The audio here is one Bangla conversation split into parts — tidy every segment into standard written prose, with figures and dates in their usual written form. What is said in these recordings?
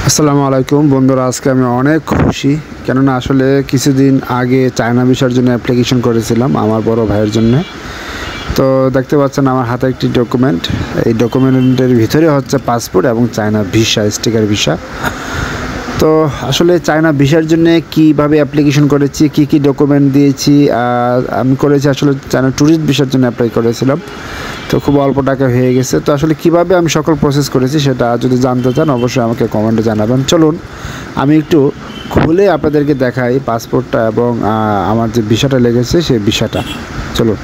আসসালামু আলাইকুম বন্ধুরা, আজকে আমি অনেক খুশি। কেননা আসলে কিছুদিন আগে চায়না ভিসার জন্য অ্যাপ্লিকেশন করেছিলাম আমার বড় ভাইয়ের জন্য। তো দেখতে পাচ্ছেন আমার হাতে একটি ডকুমেন্ট। এই ডকুমেন্টের ভিতরে হচ্ছে পাসপোর্ট এবং চায়না ভিসা, স্টিকার ভিসা। তো আসলে চায়না ভিসার জন্য কীভাবে অ্যাপ্লিকেশন করেছি, কি ডকুমেন্ট দিয়েছি, আমি করেছি আসলে চায়না ট্যুরিস্ট ভিসার জন্য অ্যাপ্লাই করেছিলাম। তো খুব অল্প টাকা হয়ে গেছে। তো আসলে কিভাবে আমি সকল প্রসেস করেছি সেটা যদি জানতে চান অবশ্যই আমাকে কমেন্টে জানাবেন। চলুন আমি একটু খুলে আপনাদেরকে দেখাই পাসপোর্টটা এবং আমার যে ভিসাটা লেগেছে সেই ভিসাটা। চলুন।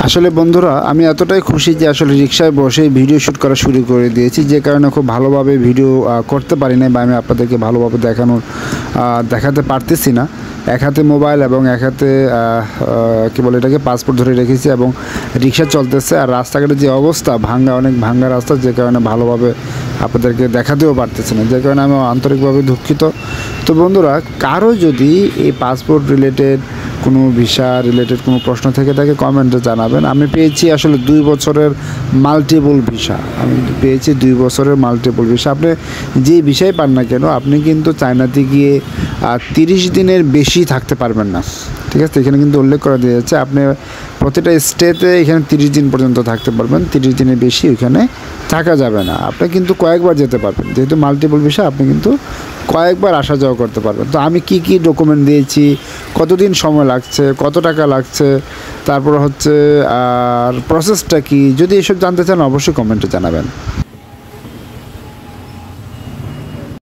আসলে বন্ধুরা, আমি এতটাই খুশি যে আসলে রিক্সায় বসে ভিডিও শ্যুট করা শুরু করে দিয়েছি, যে কারণে খুব ভালোভাবে ভিডিও করতে পারি না বা আমি আপনাদেরকে ভালোভাবে দেখাতে পারতেছি না। এক হাতে মোবাইল এবং এক হাতে কী বলে এটাকে পাসপোর্ট ধরে রেখেছি এবং রিক্সা চলতেছে। আর রাস্তাঘাটের যে অবস্থা, অনেক ভাঙ্গা রাস্তা, যে কারণে ভালোভাবে আপনাদেরকে দেখাতেও পারতেছি না, যে কারণে আমি আন্তরিকভাবে দুঃখিত। তো বন্ধুরা, কারো যদি এই পাসপোর্ট রিলেটেড কোনো ভিসা রিলেটেড কোনো প্রশ্ন থেকে থাকে কমেন্টে জানাবেন। আমি পেয়েছি আসলে 2 বছরের মাল্টিপল ভিসা। আমি পেয়েছি 2 বছরের মাল্টিপল ভিসা। আপনি যে ভিসাই পান না কেন, আপনি কিন্তু চায়নাতে গিয়ে 30 দিনের বেশি থাকতে পারবেন না। ঠিক আছে, এখানে কিন্তু উল্লেখ করা দিয়েছে আপনি প্রতিটা স্টেতে এখানে 30 দিন পর্যন্ত থাকতে পারবেন। 30 দিনের বেশি ওইখানে থাকা যাবে না। আপনি কিন্তু কয়েকবার যেতে পারবেন, যেহেতু মাল্টিপল ভিসা আপনি কিন্তু কয়েকবার আসা যাওয়া করতে পারবেন। তো আমি কি ডকুমেন্ট দিয়েছি, কতদিন সময় লাগছে, কত টাকা লাগছে, তারপর হচ্ছে আর প্রসেসটা কি, যদি এসব জানতে চান অবশ্যই কমেন্টে জানাবেন।